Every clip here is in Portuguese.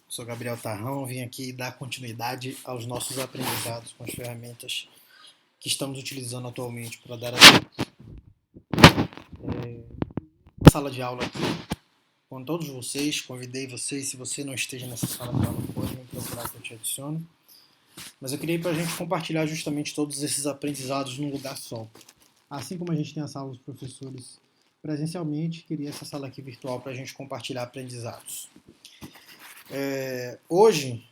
Sou Gabriel Tarrão, vim aqui dar continuidade aos nossos aprendizados com as ferramentas que estamos utilizando atualmente para dar a sala de aula aqui com todos vocês. Convidei vocês, se você não esteja nessa sala de aula, pode me procurar que eu te adiciono. Mas eu queria para a gente compartilhar justamente todos esses aprendizados num lugar só. Assim como a gente tem a sala dos professores presencialmente, queria essa sala aqui virtual para a gente compartilhar aprendizados. Hoje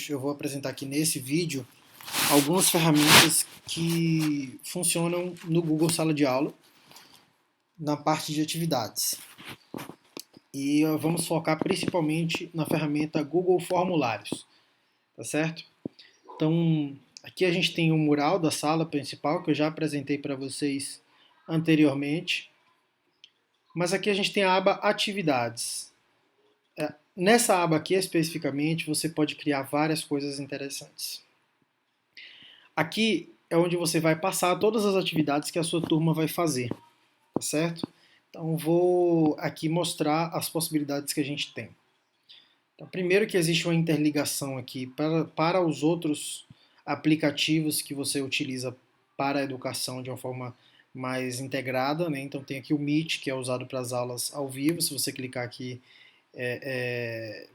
eu vou apresentar aqui nesse vídeo algumas ferramentas que funcionam no Google Sala de Aula na parte de atividades. E vamos focar principalmente na ferramenta Google Formulários, tá certo? Então, aqui a gente tem o mural da sala principal, que eu já apresentei para vocês anteriormente. Mas aqui a gente tem a aba Atividades. Nessa aba aqui, especificamente, você pode criar várias coisas interessantes. Aqui é onde você vai passar todas as atividades que a sua turma vai fazer, tá certo? Então, vou aqui mostrar as possibilidades que a gente tem. Então, primeiro que existe uma interligação aqui para os outros aplicativos que você utiliza para a educação de uma forma mais integrada, né? Então tem aqui o Meet, que é usado para as aulas ao vivo. Se você clicar aqui,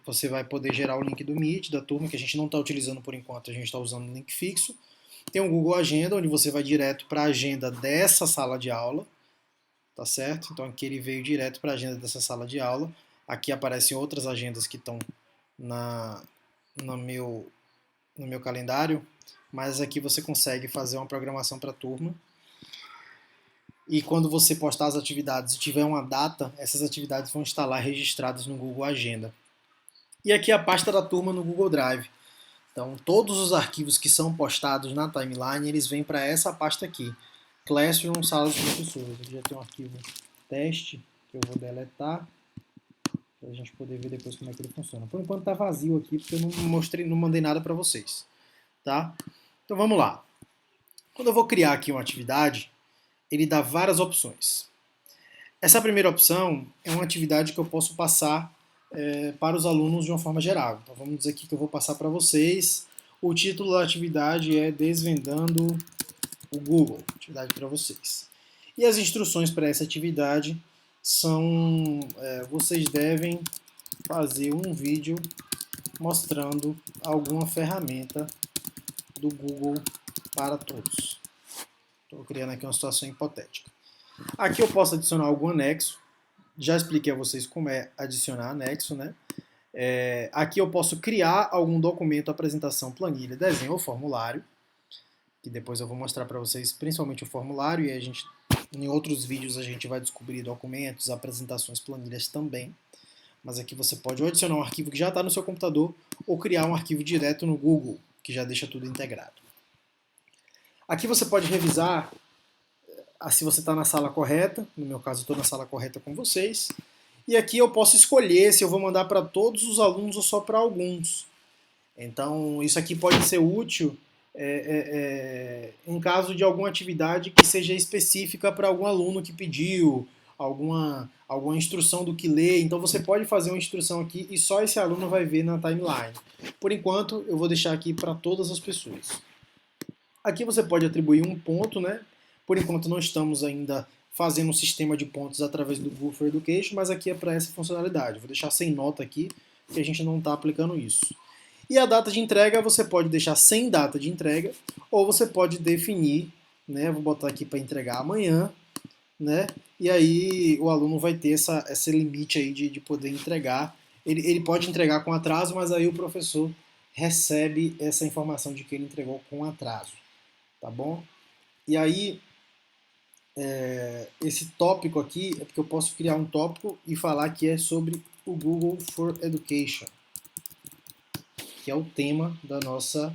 você vai poder gerar o link do Meet, da turma, que a gente não está utilizando por enquanto, a gente está usando um link fixo. Tem o Google Agenda, onde você vai direto para a agenda dessa sala de aula, tá certo? Então aqui ele veio direto para a agenda dessa sala de aula. Aqui aparecem outras agendas que estão no meu calendário, mas aqui você consegue fazer uma programação para a turma. E quando você postar as atividades e tiver uma data, essas atividades vão estar lá registradas no Google Agenda. E aqui a pasta da turma no Google Drive. Então, todos os arquivos que são postados na timeline, eles vêm para essa pasta aqui. Classroom, sala dos professores. Aqui já tem um arquivo teste, que eu vou deletar, para a gente poder ver depois como é que ele funciona. Por enquanto está vazio aqui, porque eu não mandei nada para vocês. Tá? Então vamos lá. Quando eu vou criar aqui uma atividade, ele dá várias opções. Essa primeira opção é uma atividade que eu posso passar para os alunos de uma forma geral. Então vamos dizer aqui que eu vou passar para vocês. O título da atividade é Desvendando o Google. Atividade para vocês. E as instruções para essa atividade são: vocês devem fazer um vídeo mostrando alguma ferramenta do Google para todos. Estou criando aqui uma situação hipotética. Aqui eu posso adicionar algum anexo. Já expliquei a vocês como é adicionar anexo, né? Aqui eu posso criar algum documento, apresentação, planilha, desenho ou formulário, que depois eu vou mostrar para vocês, principalmente o formulário, e em outros vídeos a gente vai descobrir documentos, apresentações, planilhas também. Mas aqui você pode ou adicionar um arquivo que já está no seu computador, ou criar um arquivo direto no Google, que já deixa tudo integrado. Aqui você pode revisar se você está na sala correta. No meu caso, estou na sala correta com vocês. E aqui eu posso escolher se eu vou mandar para todos os alunos ou só para alguns. Então, isso aqui pode ser útil em caso de alguma atividade que seja específica para algum aluno que pediu, alguma instrução do que ler. Então, você pode fazer uma instrução aqui e só esse aluno vai ver na timeline. Por enquanto, eu vou deixar aqui para todas as pessoas. Aqui você pode atribuir um ponto, né? Por enquanto não estamos ainda fazendo um sistema de pontos através do Google for Education, mas aqui é para essa funcionalidade. Vou deixar sem nota aqui, porque a gente não está aplicando isso. E a data de entrega você pode deixar sem data de entrega, ou você pode definir, né? Vou botar aqui para entregar amanhã, né? E aí o aluno vai ter esse limite aí de poder entregar. Ele pode entregar com atraso, mas aí o professor recebe essa informação de que ele entregou com atraso. Tá bom? E aí, esse tópico aqui é porque eu posso criar um tópico e falar que é sobre o Google for Education, que é o tema da nossa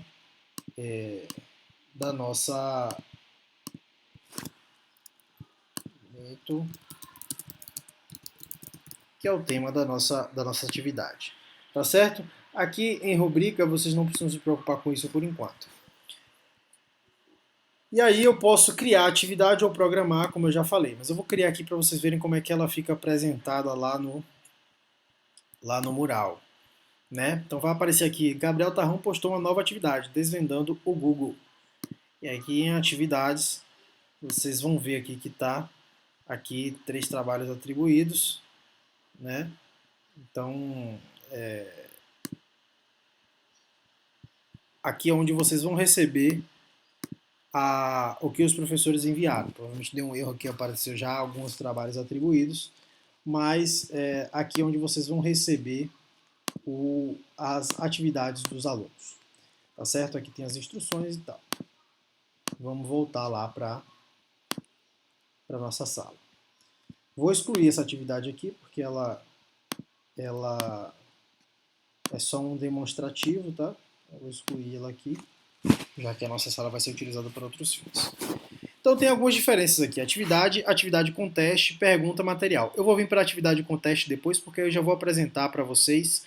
atividade. Tá certo? Aqui em rubrica vocês não precisam se preocupar com isso por enquanto. E aí eu posso criar atividade ou programar, como eu já falei, mas eu vou criar aqui para vocês verem como é que ela fica apresentada lá lá no mural, né? Então vai aparecer aqui, Gabriel Tarrão postou uma nova atividade, desvendando o Google. E aqui em atividades, vocês vão ver aqui que está aqui 3 trabalhos atribuídos, né? Então, aqui é onde vocês vão receber o que os professores enviaram. Provavelmente deu um erro aqui, apareceu já alguns trabalhos atribuídos, mas aqui é onde vocês vão receber as atividades dos alunos. Tá certo? Aqui tem as instruções e tal. Vamos voltar lá para a nossa sala. Vou excluir essa atividade aqui, porque ela é só um demonstrativo, tá? Eu vou excluir ela aqui, já que a nossa sala vai ser utilizada para outros fins. Então tem algumas diferenças aqui. Atividade, atividade com teste, pergunta, material. Eu vou vir para a atividade com teste depois, porque eu já vou apresentar para vocês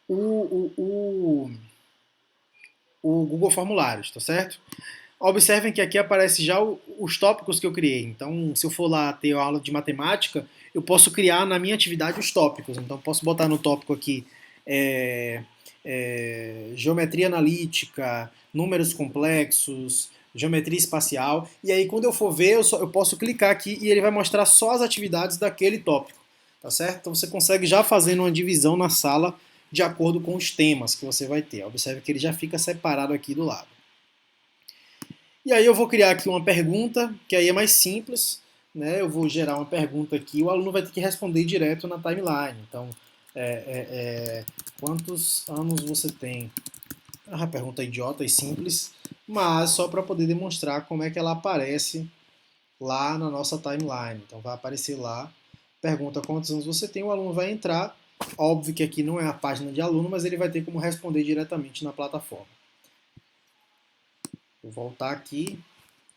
o Google Formulários, tá certo? Observem que aqui aparece já os tópicos que eu criei. Então, se eu for lá ter aula de matemática, eu posso criar na minha atividade os tópicos. Então, posso botar no tópico aqui geometria analítica, números complexos, geometria espacial. E aí, quando eu for ver, eu posso clicar aqui e ele vai mostrar só as atividades daquele tópico. Tá certo? Então, você consegue já fazendo uma divisão na sala de acordo com os temas que você vai ter. Observe que ele já fica separado aqui do lado. E aí eu vou criar aqui uma pergunta, que aí é mais simples, né? Eu vou gerar uma pergunta aqui, o aluno vai ter que responder direto na timeline. Então, quantos anos você tem? É uma pergunta idiota e simples, mas só para poder demonstrar como é que ela aparece lá na nossa timeline. Então vai aparecer lá, pergunta quantos anos você tem, o aluno vai entrar. Óbvio que aqui não é a página de aluno, mas ele vai ter como responder diretamente na plataforma. Vou voltar aqui,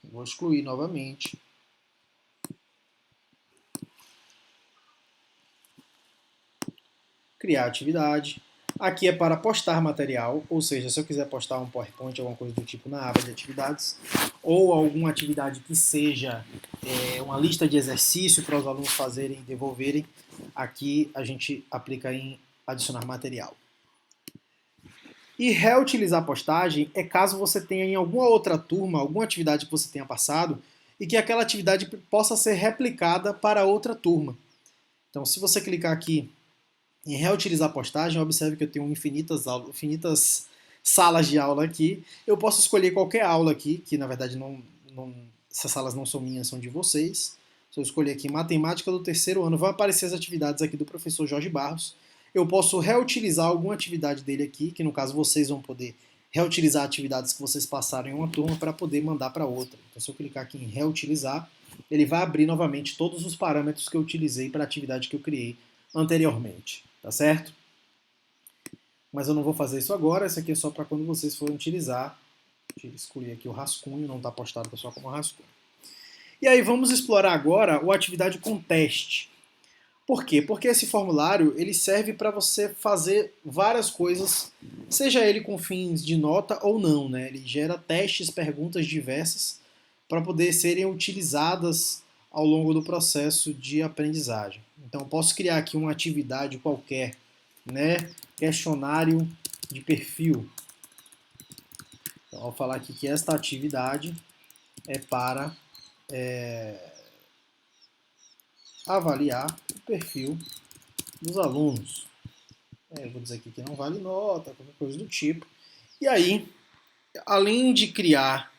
vou excluir novamente. Criar atividade. Aqui é para postar material, ou seja, se eu quiser postar um PowerPoint, alguma coisa do tipo na aba de atividades, ou alguma atividade que seja uma lista de exercício para os alunos fazerem e devolverem, aqui a gente aplica em adicionar material. E reutilizar postagem é caso você tenha em alguma outra turma, alguma atividade que você tenha passado, e que aquela atividade possa ser replicada para outra turma. Então, se você clicar aqui em reutilizar postagem, observe que eu tenho infinitas salas de aula aqui. Eu posso escolher qualquer aula aqui, que na verdade essas salas não são minhas, são de vocês. Se eu escolher aqui matemática do 3º ano, vão aparecer as atividades aqui do professor Jorge Barros. Eu posso reutilizar alguma atividade dele aqui, que no caso vocês vão poder reutilizar atividades que vocês passaram em uma turma para poder mandar para outra. Então, se eu clicar aqui em reutilizar, ele vai abrir novamente todos os parâmetros que eu utilizei para a atividade que eu criei anteriormente. Tá certo? Mas eu não vou fazer isso agora, isso aqui é só para quando vocês forem utilizar. Deixa eu excluir aqui o rascunho, não está postado, tá só como rascunho. E aí vamos explorar agora o atividade com teste. Por quê? Porque esse formulário ele serve para você fazer várias coisas, seja ele com fins de nota ou não, né? Ele gera testes, perguntas diversas para poder serem utilizadas ao longo do processo de aprendizagem. Então, posso criar aqui uma atividade qualquer, né? Questionário de perfil. Então, vou falar aqui que esta atividade é para avaliar o perfil dos alunos. Eu vou dizer aqui que não vale nota, qualquer coisa do tipo. E aí, além de criar,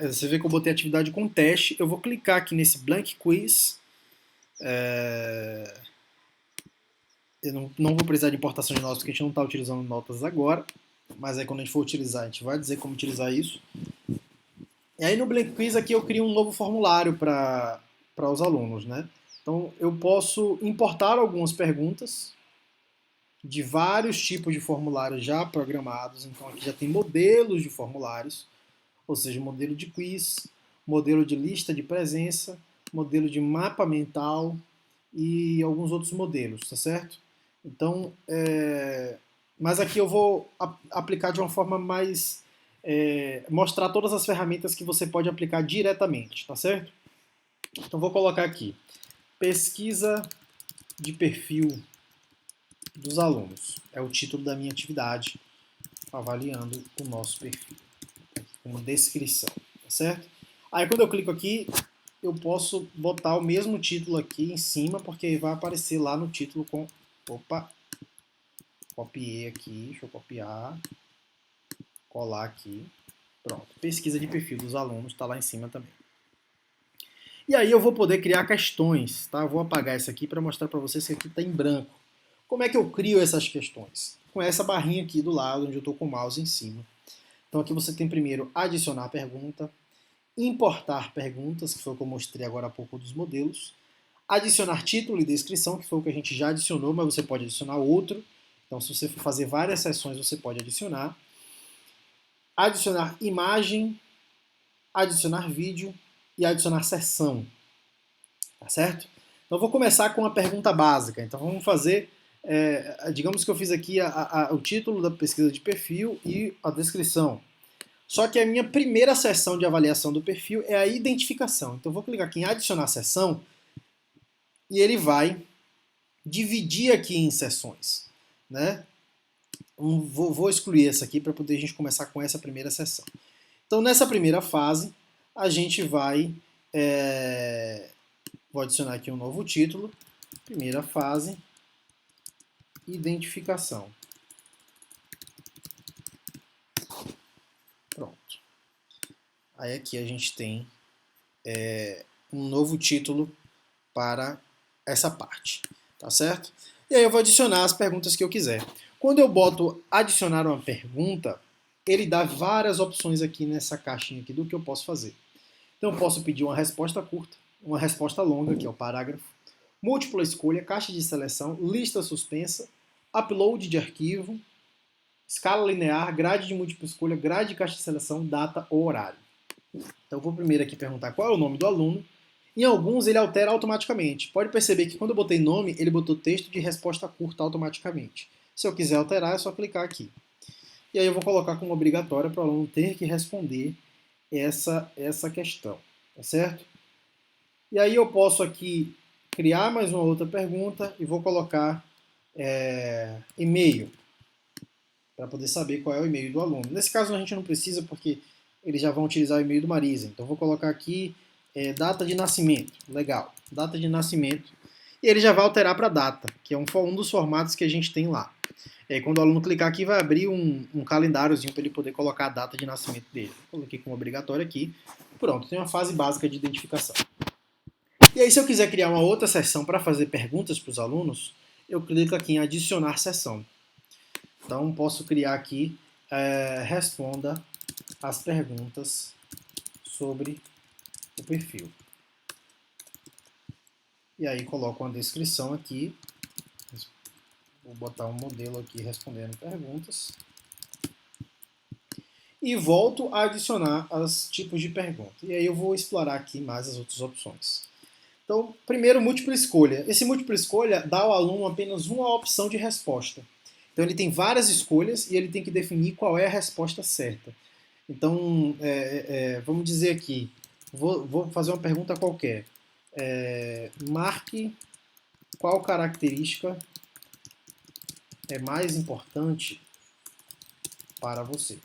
você vê que eu botei atividade com teste, eu vou clicar aqui nesse blank quiz. Eu não vou precisar de importação de notas, porque a gente não está utilizando notas agora, mas aí quando a gente for utilizar, a gente vai dizer como utilizar isso. E aí no blank quiz aqui eu crio um novo formulário para os alunos, né? Então eu posso importar algumas perguntas de vários tipos de formulários já programados. Então aqui já tem modelos de formulários, ou seja, modelo de quiz, modelo de lista de presença, modelo de mapa mental e alguns outros modelos, tá certo? Então, mas aqui eu vou aplicar de uma forma mais mostrar todas as ferramentas que você pode aplicar diretamente, tá certo? Então vou colocar aqui pesquisa de perfil dos alunos. É o título da minha atividade, avaliando o nosso perfil. Aqui com descrição, tá certo? Aí quando eu clico aqui, eu posso botar o mesmo título aqui em cima, porque vai aparecer lá no título com... Opa! Copiei aqui, deixa eu copiar, colar aqui. Pronto, pesquisa de perfil dos alunos está lá em cima também. E aí eu vou poder criar questões, tá? Eu vou apagar isso aqui para mostrar para vocês que aqui está em branco. Como é que eu crio essas questões? Com essa barrinha aqui do lado, onde eu estou com o mouse em cima. Então aqui você tem primeiro adicionar pergunta, importar perguntas, que foi o que eu mostrei agora há pouco dos modelos, adicionar título e descrição, que foi o que a gente já adicionou, mas você pode adicionar outro. Então se você for fazer várias sessões, você pode adicionar. Adicionar imagem, adicionar vídeo e adicionar sessão, tá certo? Então eu vou começar com uma pergunta básica. Então vamos fazer, digamos que eu fiz aqui o título da pesquisa de perfil e a descrição. Só que a minha primeira sessão de avaliação do perfil é a identificação. Então eu vou clicar aqui em adicionar sessão e ele vai dividir aqui em sessões, né? Vou excluir essa aqui para poder a gente começar com essa primeira sessão. Então nessa primeira fase a gente vai vou adicionar aqui um novo título, primeira fase, identificação. Pronto. Aí aqui a gente tem um novo título para essa parte, tá certo? E aí eu vou adicionar as perguntas que eu quiser. Quando eu boto adicionar uma pergunta, ele dá várias opções aqui nessa caixinha aqui do que eu posso fazer. Então eu posso pedir uma resposta curta, uma resposta longa, que é o parágrafo, múltipla escolha, caixa de seleção, lista suspensa, upload de arquivo, escala linear, grade de múltipla escolha, grade de caixa de seleção, data ou horário. Então eu vou primeiro aqui perguntar qual é o nome do aluno. Em alguns ele altera automaticamente. Pode perceber que quando eu botei nome, ele botou texto de resposta curta automaticamente. Se eu quiser alterar, é só clicar aqui. E aí eu vou colocar como obrigatória para o aluno ter que responder essa questão, tá certo? E aí eu posso aqui criar mais uma outra pergunta e vou colocar e-mail, para poder saber qual é o e-mail do aluno. Nesse caso a gente não precisa porque eles já vão utilizar o e-mail do Marisa. Então vou colocar aqui data de nascimento. Legal, data de nascimento. E ele já vai alterar para data, que é um dos formatos que a gente tem lá. Quando o aluno clicar aqui, vai abrir um calendáriozinho para ele poder colocar a data de nascimento dele. Coloquei como obrigatório aqui. Pronto, tem uma fase básica de identificação. E aí, se eu quiser criar uma outra sessão para fazer perguntas para os alunos, eu clico aqui em adicionar sessão. Então, posso criar aqui, responda as perguntas sobre o perfil. E aí, coloco uma descrição aqui. Vou botar um modelo aqui respondendo perguntas. E volto a adicionar os tipos de pergunta. E aí eu vou explorar aqui mais as outras opções. Então, primeiro, múltipla escolha. Esse múltipla escolha dá ao aluno apenas uma opção de resposta. Então ele tem várias escolhas e ele tem que definir qual é a resposta certa. Então, vamos dizer aqui, vou fazer uma pergunta qualquer. Marque qual característica é mais importante para você.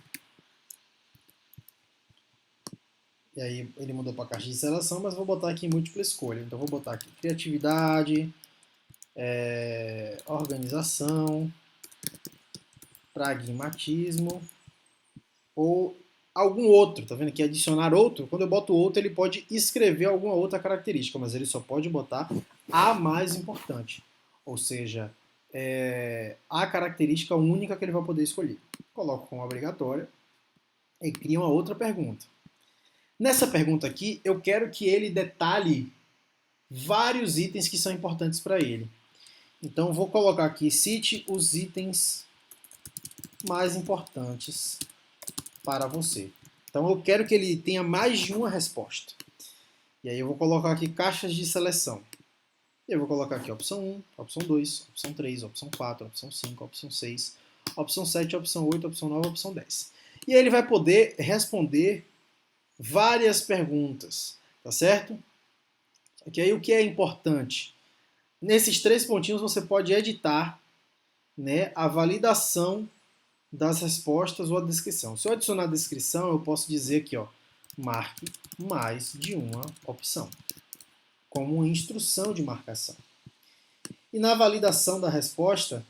E aí ele mudou para a caixa de seleção, mas vou botar aqui múltipla escolha. Então vou botar aqui criatividade, organização, pragmatismo ou algum outro. Tá vendo aqui? Adicionar outro. Quando eu boto outro, ele pode escrever alguma outra característica, mas ele só pode botar a mais importante. Ou seja, a característica única que ele vai poder escolher. Coloco como obrigatória e crio uma outra pergunta. Nessa pergunta aqui, eu quero que ele detalhe vários itens que são importantes para ele. Então, vou colocar aqui, cite os itens mais importantes para você. Então, eu quero que ele tenha mais de uma resposta. E aí eu vou colocar aqui caixas de seleção. Eu vou colocar aqui opção 1, opção 2, opção 3, opção 4, opção 5, opção 6, opção 7, opção 8, opção 9, opção 10. E aí ele vai poder responder várias perguntas, tá certo? Aqui aí o que é importante? Nesses 3 pontinhos você pode editar né, a validação das respostas ou a descrição. Se eu adicionar a descrição, eu posso dizer aqui, ó, marque mais de uma opção, como uma instrução de marcação. E na validação da resposta,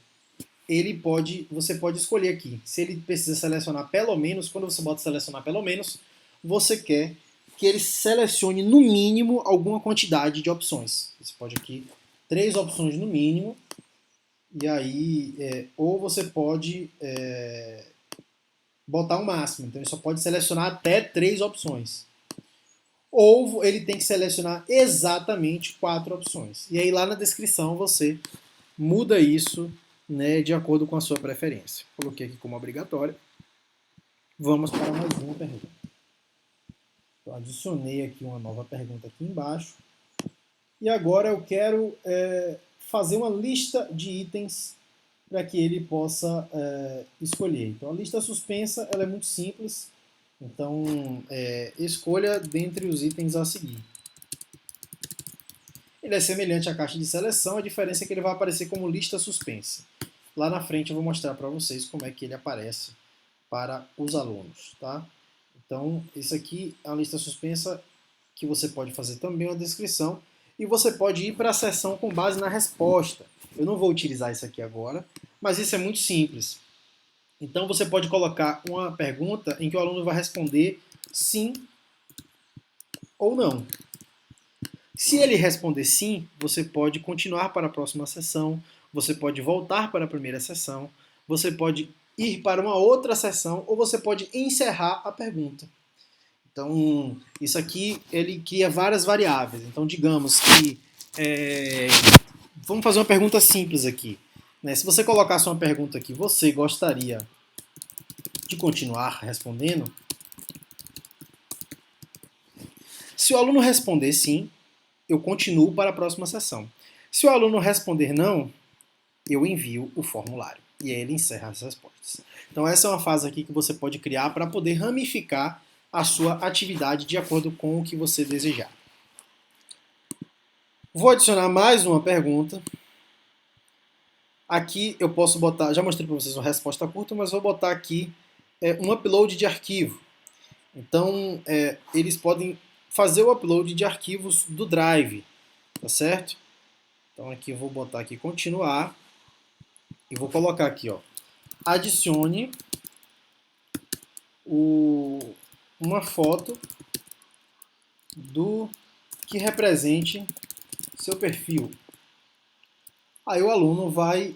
você pode escolher aqui, se ele precisa selecionar pelo menos, quando você bota selecionar pelo menos, você quer que ele selecione no mínimo alguma quantidade de opções. Você pode aqui 3 opções no mínimo, e aí, ou você pode botar um máximo, então ele só pode selecionar até 3 opções. Ou ele tem que selecionar exatamente 4 opções. E aí lá na descrição você muda isso, né, de acordo com a sua preferência. Coloquei aqui como obrigatório. Vamos para mais uma pergunta. Eu adicionei aqui uma nova pergunta aqui embaixo. E agora eu quero fazer uma lista de itens para que ele possa escolher. Então a lista suspensa ela é muito simples. Então escolha dentre os itens a seguir. Ele é semelhante à caixa de seleção, a diferença é que ele vai aparecer como lista suspensa. Lá na frente eu vou mostrar para vocês como é que ele aparece para os alunos, tá? Então, isso aqui é a lista suspensa que você pode fazer também uma descrição e você pode ir para a seção com base na resposta. Eu não vou utilizar isso aqui agora, mas isso é muito simples. Então, você pode colocar uma pergunta em que o aluno vai responder sim ou não. Se ele responder sim, você pode continuar para a próxima sessão, você pode voltar para a primeira sessão, você pode ir para uma outra sessão ou você pode encerrar a pergunta. Então, isso aqui ele cria várias variáveis. Então, digamos que vamos fazer uma pergunta simples aqui. Né? Se você colocasse uma pergunta aqui, você gostaria de continuar respondendo? Se o aluno responder sim, eu continuo para a próxima sessão. Se o aluno responder não, eu envio o formulário. E aí ele encerra as respostas. Então essa é uma fase aqui que você pode criar para poder ramificar a sua atividade de acordo com o que você desejar. Vou adicionar mais uma pergunta. Aqui eu posso botar, já mostrei para vocês uma resposta curta, mas vou botar aqui um upload de arquivo. Então eles podem fazer o upload de arquivos do Drive, tá certo? Então aqui eu vou botar aqui continuar e vou colocar aqui, ó, adicione uma foto do que represente seu perfil. Aí o aluno vai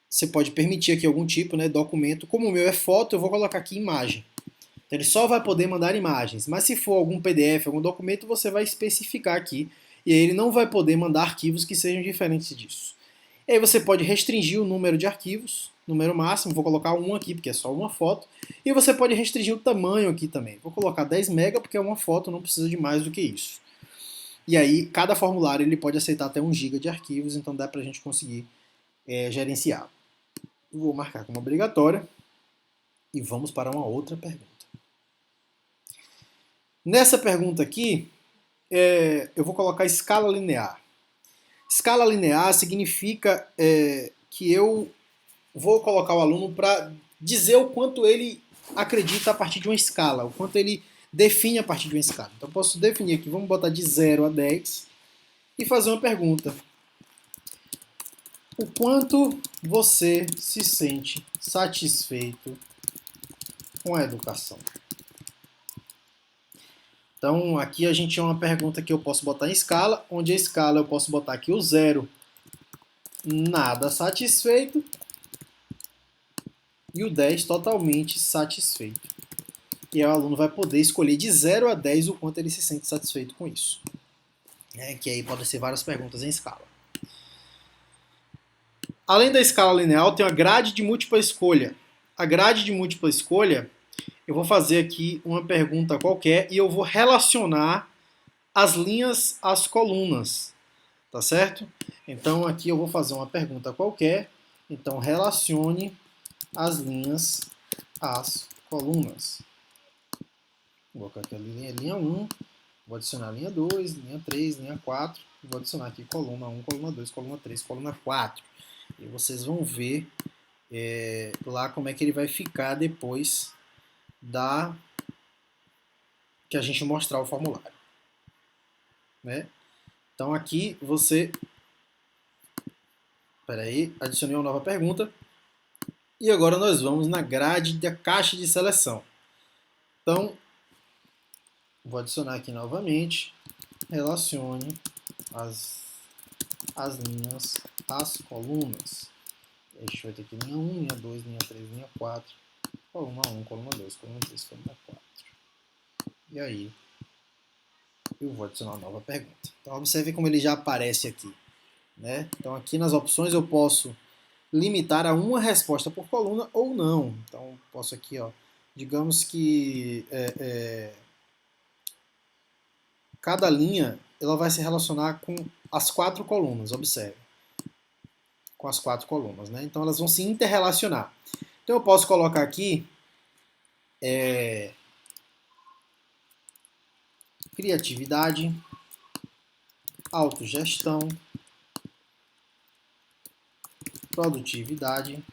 você pode permitir aqui algum tipo, né, documento. Como o meu é foto, eu vou colocar aqui imagem. Então, ele só vai poder mandar imagens. Mas se for algum PDF, algum documento, você vai especificar aqui. E aí ele não vai poder mandar arquivos que sejam diferentes disso. E aí você pode restringir o número de arquivos, número máximo, vou colocar 1 aqui porque é só uma foto. E você pode restringir o tamanho aqui também. Vou colocar 10 MB porque é uma foto, não precisa de mais do que isso. E aí cada formulário ele pode aceitar até 1 GB de arquivos, então dá para a gente conseguir gerenciar. Vou marcar como obrigatória e vamos para uma outra pergunta. Nessa pergunta aqui, eu vou colocar escala linear. Escala linear significa que eu vou colocar o aluno para dizer o quanto ele acredita a partir de uma escala, o quanto ele define a partir de uma escala. Então eu posso definir aqui, vamos botar de 0 a 10 e fazer uma pergunta. O quanto você se sente satisfeito com a educação? Então aqui a gente tem uma pergunta que eu posso botar em escala, onde a escala eu posso botar aqui o 0, nada satisfeito, e o 10 totalmente satisfeito. E aí o aluno vai poder escolher de 0 a 10 o quanto ele se sente satisfeito com isso. Que aí podem ser várias perguntas em escala. Além da escala linear, tem a grade de múltipla escolha. A grade de múltipla escolha, eu vou fazer aqui uma pergunta qualquer e eu vou relacionar as linhas às colunas, tá certo? Então aqui eu vou fazer uma pergunta qualquer, então relacione as linhas às colunas. Vou colocar aqui a linha 1, vou adicionar a linha 2, linha 3, linha 4, Vou adicionar aqui coluna 1, coluna 2, coluna 3, coluna 4. E vocês vão ver lá como é que ele vai ficar depois que a gente mostrar o formulário. Né? Então aqui você... Espera aí, adicionei uma nova pergunta. E agora nós vamos na grade da caixa de seleção. Então, vou adicionar aqui novamente. Relacione as linhas às colunas. Deixa eu ver aqui, linha 1, linha 2, linha 3, linha 4. Coluna 1, coluna 2, coluna 3, coluna 4. E aí, eu vou adicionar uma nova pergunta. Então, observe como ele já aparece aqui. Né? Então, aqui nas opções eu posso limitar a uma resposta por coluna ou não. Então, posso aqui, ó, digamos que cada linha ela vai se relacionar com as 4 colunas, observe. Com as 4 colunas, né? Então, elas vão se interrelacionar. Então, eu posso colocar aqui criatividade, autogestão, produtividade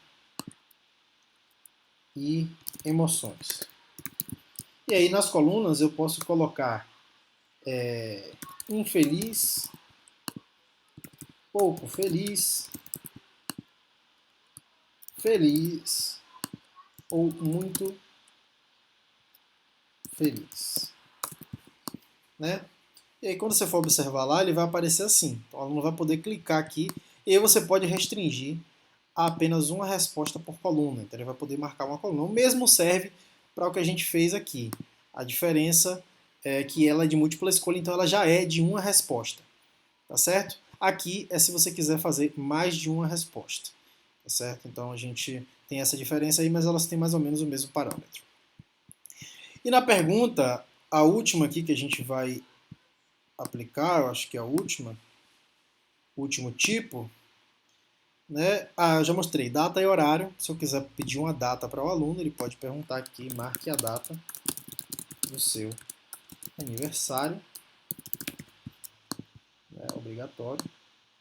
e emoções. E aí nas colunas eu posso colocar infeliz, pouco feliz, feliz ou muito feliz. Né? E aí quando você for observar lá, ele vai aparecer assim. Então, o aluno vai poder clicar aqui e aí você pode restringir a apenas uma resposta por coluna. Então ele vai poder marcar uma coluna. O mesmo serve para o que a gente fez aqui. A diferença é que ela é de múltipla escolha, então ela já é de uma resposta. Tá certo? Aqui é se você quiser fazer mais de uma resposta. Tá certo? Então a gente tem essa diferença aí, mas elas têm mais ou menos o mesmo parâmetro. E na pergunta, a última aqui que a gente vai aplicar, eu acho que é a última, o último tipo, né? Eu já mostrei data e horário. Se eu quiser pedir uma data para o aluno, ele pode perguntar aqui, marque a data do seu aniversário, é obrigatório.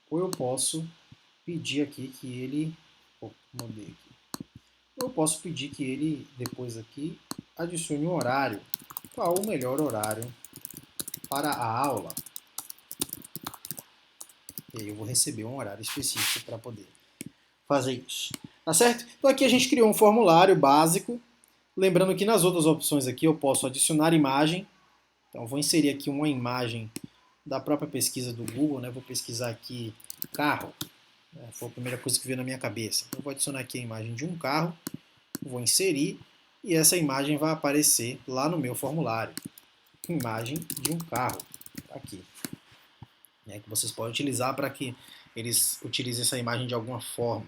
Ou eu posso pedir aqui que ele, mudei aqui. Eu posso pedir que ele depois aqui adicione um horário. Qual o melhor horário para a aula? E aí eu vou receber um horário específico para poder fazer isso. Tá certo? Então aqui a gente criou um formulário básico. Lembrando que nas outras opções aqui eu posso adicionar imagem. Então eu vou inserir aqui uma imagem da própria pesquisa do Google, né? Vou pesquisar aqui carro. Foi a primeira coisa que veio na minha cabeça. Então eu vou adicionar aqui a imagem de um carro, vou inserir e essa imagem vai aparecer lá no meu formulário. Imagem de um carro, aqui. Que vocês podem utilizar para que eles utilizem essa imagem de alguma forma.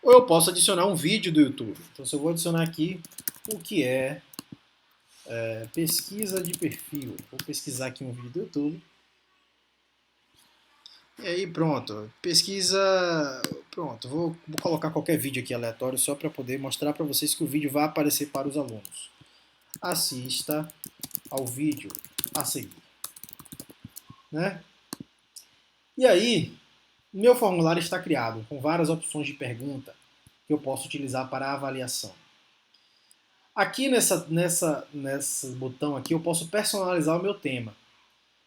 Ou eu posso adicionar um vídeo do YouTube. Então se eu vou adicionar aqui o que é pesquisa de perfil. Vou pesquisar aqui um vídeo do YouTube. E aí pronto, pesquisa, pronto, vou colocar qualquer vídeo aqui aleatório só para poder mostrar para vocês que o vídeo vai aparecer para os alunos. Assista ao vídeo a seguir. Né? E aí, meu formulário está criado com várias opções de pergunta que eu posso utilizar para avaliação. Aqui nesse botão aqui eu posso personalizar o meu tema.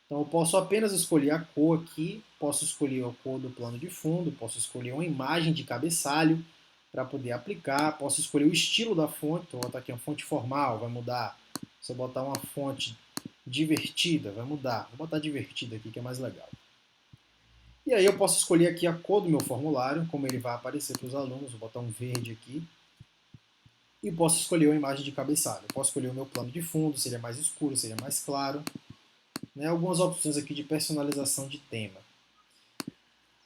Então eu posso apenas escolher a cor aqui, posso escolher a cor do plano de fundo, posso escolher uma imagem de cabeçalho para poder aplicar, posso escolher o estilo da fonte, então vou botar aqui uma fonte formal, vai mudar. Se eu botar uma fonte divertida, vai mudar. Vou botar divertida aqui que é mais legal. E aí eu posso escolher aqui a cor do meu formulário, como ele vai aparecer para os alunos, vou botar um verde aqui. E posso escolher uma imagem de cabeçalho. Eu posso escolher o meu plano de fundo, seria mais escuro, seria mais claro. Algumas opções aqui de personalização de tema.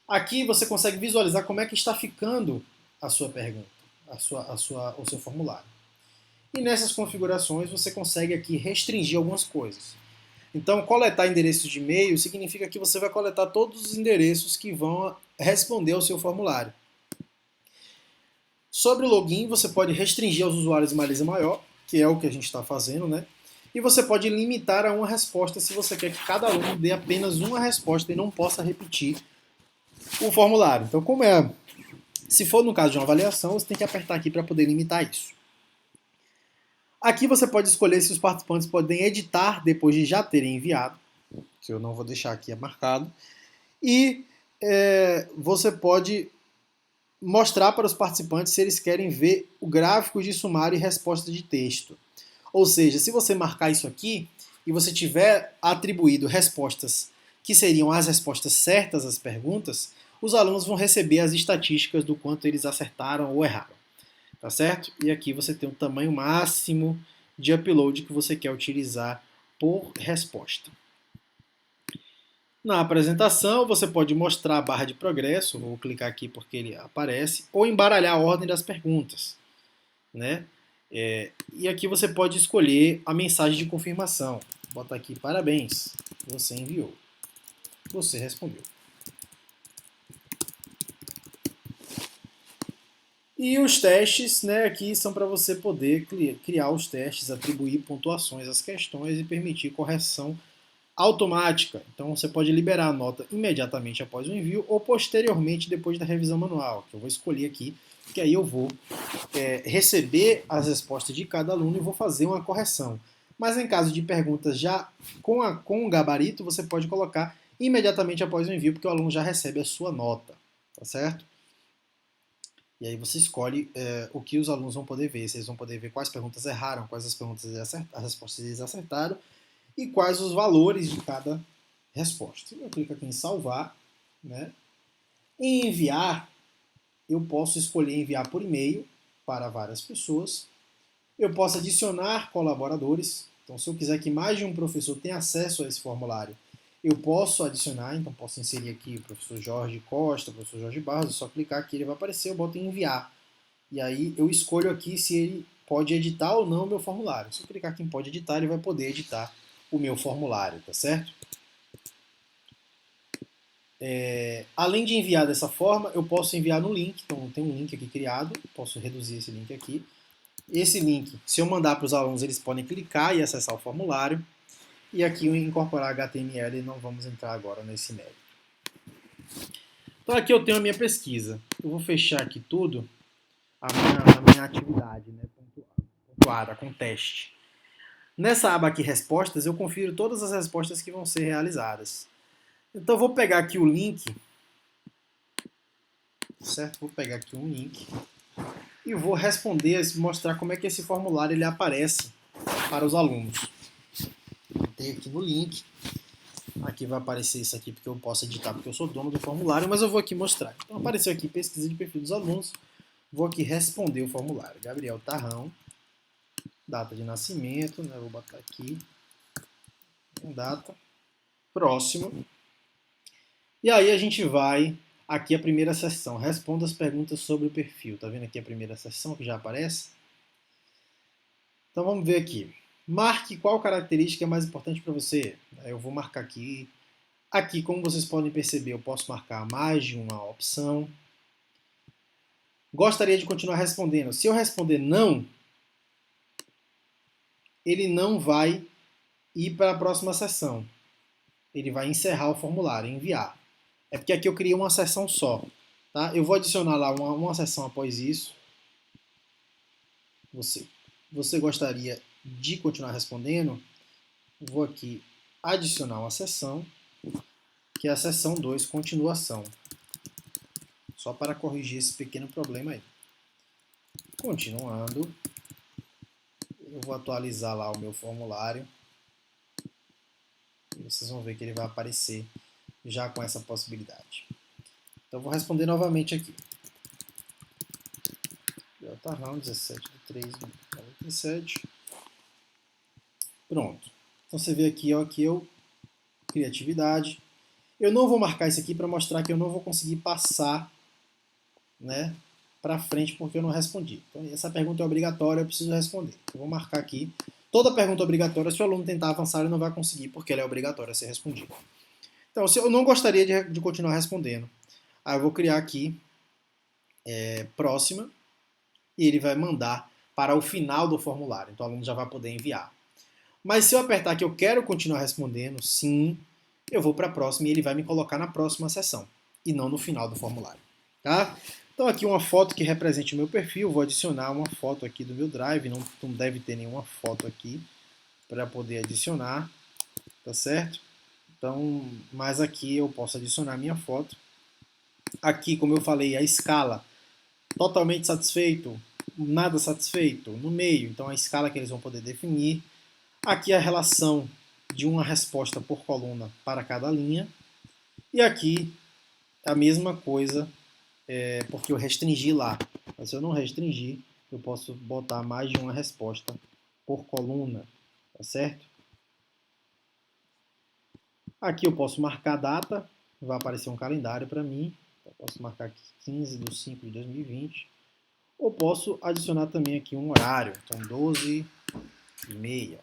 Aqui você consegue visualizar como é que está ficando a sua pergunta, o seu formulário. E nessas configurações você consegue aqui restringir algumas coisas. Então, coletar endereços de e-mail significa que você vai coletar todos os endereços que vão responder ao seu formulário. Sobre o login, você pode restringir aos usuários de uma lista maior, que é o que a gente está fazendo, né? E você pode limitar a uma resposta se você quer que cada aluno dê apenas uma resposta e não possa repetir o formulário. Então, se for no caso de uma avaliação, você tem que apertar aqui para poder limitar isso. Aqui você pode escolher se os participantes podem editar depois de já terem enviado, que eu não vou deixar aqui marcado, e você pode mostrar para os participantes se eles querem ver o gráfico de sumário e resposta de texto. Ou seja, se você marcar isso aqui e você tiver atribuído respostas que seriam as respostas certas às perguntas, os alunos vão receber as estatísticas do quanto eles acertaram ou erraram. Tá certo? E aqui você tem o tamanho máximo de upload que você quer utilizar por resposta. Na apresentação, você pode mostrar a barra de progresso, vou clicar aqui porque ele aparece, ou embaralhar a ordem das perguntas, né? E aqui você pode escolher a mensagem de confirmação. Bota aqui, parabéns, você enviou. Você respondeu. E os testes, né, aqui são para você poder criar os testes, atribuir pontuações às questões e permitir correção automática. Então você pode liberar a nota imediatamente após o envio ou posteriormente depois da revisão manual, que eu vou escolher aqui, que aí eu vou receber as respostas de cada aluno e vou fazer uma correção. Mas em caso de perguntas já com o gabarito, você pode colocar imediatamente após o envio, porque o aluno já recebe a sua nota, tá certo? E aí você escolhe o que os alunos vão poder ver. Eles vão poder ver quais perguntas erraram, quais as respostas eles acertaram e quais os valores de cada resposta. Eu clico aqui em salvar, né? Em enviar, eu posso escolher enviar por e-mail para várias pessoas. Eu posso adicionar colaboradores. Então, se eu quiser que mais de um professor tenha acesso a esse formulário, eu posso adicionar. Então, posso inserir aqui o professor Jorge Costa, o professor Jorge Barros. É só clicar aqui, ele vai aparecer. Eu boto em enviar. E aí eu escolho aqui se ele pode editar ou não o meu formulário. Se eu clicar aqui em pode editar, ele vai poder editar o meu formulário, tá certo? Além de enviar dessa forma, eu posso enviar no link. Então, tem um link aqui criado. Posso reduzir esse link aqui. Esse link, se eu mandar para os alunos, eles podem clicar e acessar o formulário. E aqui eu incorporar HTML, não vamos entrar agora nesse mérito. Então aqui eu tenho a minha pesquisa. Eu vou fechar aqui tudo, a minha atividade, né, pontuada com teste. Nessa aba aqui, respostas, eu confiro todas as respostas que vão ser realizadas. Então eu vou pegar aqui o link, certo? Vou pegar aqui um link e vou responder, mostrar como é que esse formulário ele aparece para os alunos. Tem aqui no link, aqui vai aparecer isso aqui porque eu posso editar porque eu sou dono do formulário, mas eu vou aqui mostrar. Então apareceu aqui pesquisa de perfil dos alunos, vou aqui responder o formulário. Gabriel Tarrão, data de nascimento, né? Vou botar aqui, data, próximo. E aí a gente vai aqui a primeira seção, responda as perguntas sobre o perfil. Tá vendo aqui a primeira seção que já aparece? Então vamos ver aqui. Marque qual característica é mais importante para você. Eu vou marcar aqui. Aqui, como vocês podem perceber, eu posso marcar mais de uma opção. Gostaria de continuar respondendo. Se eu responder não, ele não vai ir para a próxima sessão. Ele vai encerrar o formulário, enviar. É porque aqui eu criei uma sessão só. Tá? Eu vou adicionar lá uma sessão após isso. Você gostaria de continuar respondendo? Vou aqui adicionar uma sessão, que é a sessão 2, continuação. Só para corrigir esse pequeno problema aí. Continuando, eu vou atualizar lá o meu formulário. E vocês vão ver que ele vai aparecer já com essa possibilidade. Então, vou responder novamente aqui. Delta Round 17 de 3 de 97. Pronto. Então, você vê aqui, ó, que eu criatividade. Eu não vou marcar isso aqui para mostrar que eu não vou conseguir passar, né, para frente porque eu não respondi. Então, essa pergunta é obrigatória, eu preciso responder. Eu vou marcar aqui. Toda pergunta obrigatória, se o aluno tentar avançar, ele não vai conseguir porque ela é obrigatória a ser respondida. Então, se eu não gostaria de continuar respondendo, aí eu vou criar aqui próxima e ele vai mandar para o final do formulário. Então, o aluno já vai poder enviar. Mas se eu apertar que eu quero continuar respondendo, sim, eu vou para a próxima e ele vai me colocar na próxima sessão e não no final do formulário, tá? Então aqui uma foto que represente o meu perfil, vou adicionar uma foto aqui do meu Drive, não deve ter nenhuma foto aqui para poder adicionar, tá certo? Então, mas aqui eu posso adicionar minha foto. Aqui, como eu falei, a escala, totalmente satisfeito, nada satisfeito, no meio, então a escala que eles vão poder definir. Aqui a relação de uma resposta por coluna para cada linha. E aqui a mesma coisa, porque eu restringi lá. Mas se eu não restringir, eu posso botar mais de uma resposta por coluna, tá certo? Aqui eu posso marcar a data, vai aparecer um calendário para mim. Eu posso marcar aqui 15/5/2020. Ou posso adicionar também aqui um horário, então 12h30.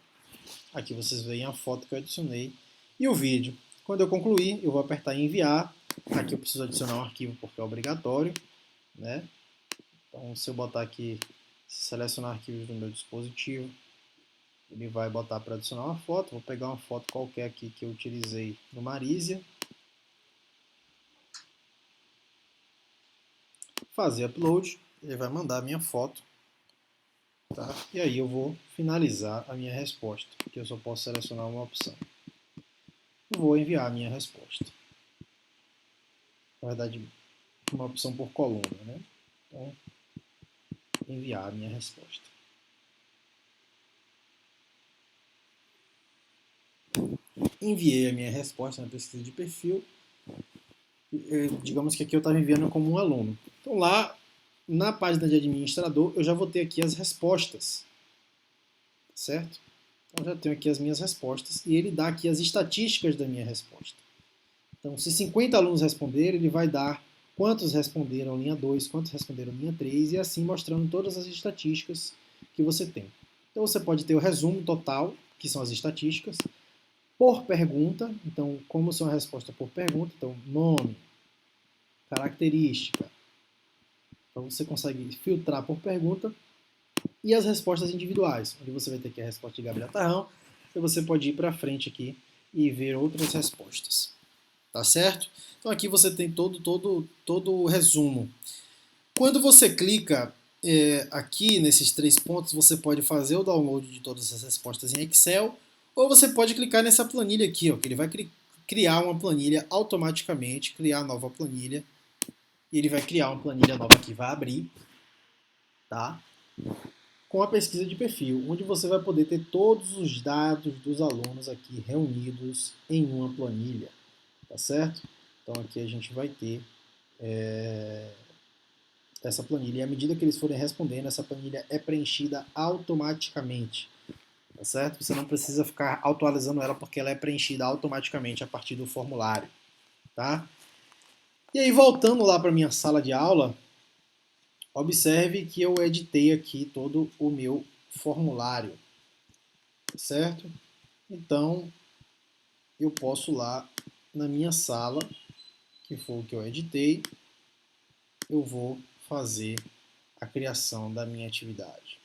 Aqui vocês veem a foto que eu adicionei e o vídeo. Quando eu concluir, eu vou apertar em enviar. Aqui eu preciso adicionar um arquivo porque é obrigatório, né? Então, se eu botar aqui, selecionar arquivos do meu dispositivo, ele vai botar para adicionar uma foto. Vou pegar uma foto qualquer aqui que eu utilizei no Marisia. Fazer upload, ele vai mandar a minha foto. Tá? E aí eu vou finalizar a minha resposta, que eu só posso selecionar uma opção. Vou enviar a minha resposta. Na verdade, uma opção por coluna, né? Então, enviar a minha resposta. Enviei a minha resposta na pesquisa de perfil. Digamos que aqui eu estava enviando como um aluno. Então lá, na página de administrador, eu já vou ter aqui as respostas. Certo? Então já tenho aqui as minhas respostas e ele dá aqui as estatísticas da minha resposta. Então, se 50 alunos responderem, ele vai dar quantos responderam linha 2, quantos responderam linha 3, e assim mostrando todas as estatísticas que você tem. Então você pode ter o resumo total, que são as estatísticas, por pergunta, então como são a resposta por pergunta, então nome, característica. Então você consegue filtrar por pergunta, e as respostas individuais, onde você vai ter aqui a resposta de Gabriel Tarrão, e você pode ir para frente aqui e ver outras respostas. Tá certo? Então aqui você tem todo o resumo. Quando você clica aqui nesses 3 pontos, você pode fazer o download de todas as respostas em Excel, ou você pode clicar nessa planilha aqui, ó, que ele vai criar uma planilha automaticamente, criar nova planilha, e ele vai criar uma planilha nova que vai abrir, tá? Com a pesquisa de perfil, onde você vai poder ter todos os dados dos alunos aqui reunidos em uma planilha. Tá certo? Então aqui a gente vai ter essa planilha. E à medida que eles forem respondendo, essa planilha é preenchida automaticamente. Tá certo? Você não precisa ficar atualizando ela porque ela é preenchida automaticamente a partir do formulário. Tá? E aí, voltando lá para minha sala de aula, observe que eu editei aqui todo o meu formulário. Tá certo? Então, eu posso lá na minha sala, que foi o que eu editei, eu vou fazer a criação da minha atividade.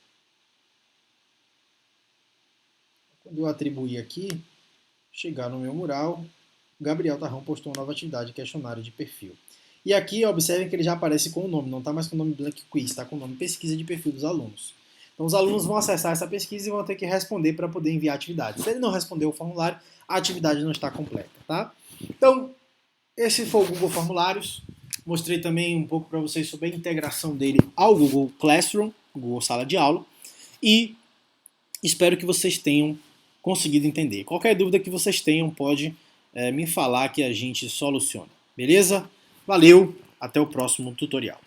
Quando eu atribuir aqui, chegar no meu mural, Gabriel Tarrão postou uma nova atividade, questionário de perfil. E aqui, observem que ele já aparece com o nome, não está mais com o nome Blank Quiz, está com o nome pesquisa de perfil dos alunos. Então os alunos vão acessar essa pesquisa e vão ter que responder para poder enviar a atividade. Se ele não responder o formulário, a atividade não está completa, tá? Então, esse foi o Google Formulários. Mostrei também um pouco para vocês sobre a integração dele ao Google Classroom, Google Sala de Aula, e espero que vocês tenham conseguido entender. Qualquer dúvida que vocês tenham, pode me falar que a gente soluciona. Beleza? Valeu, até o próximo tutorial.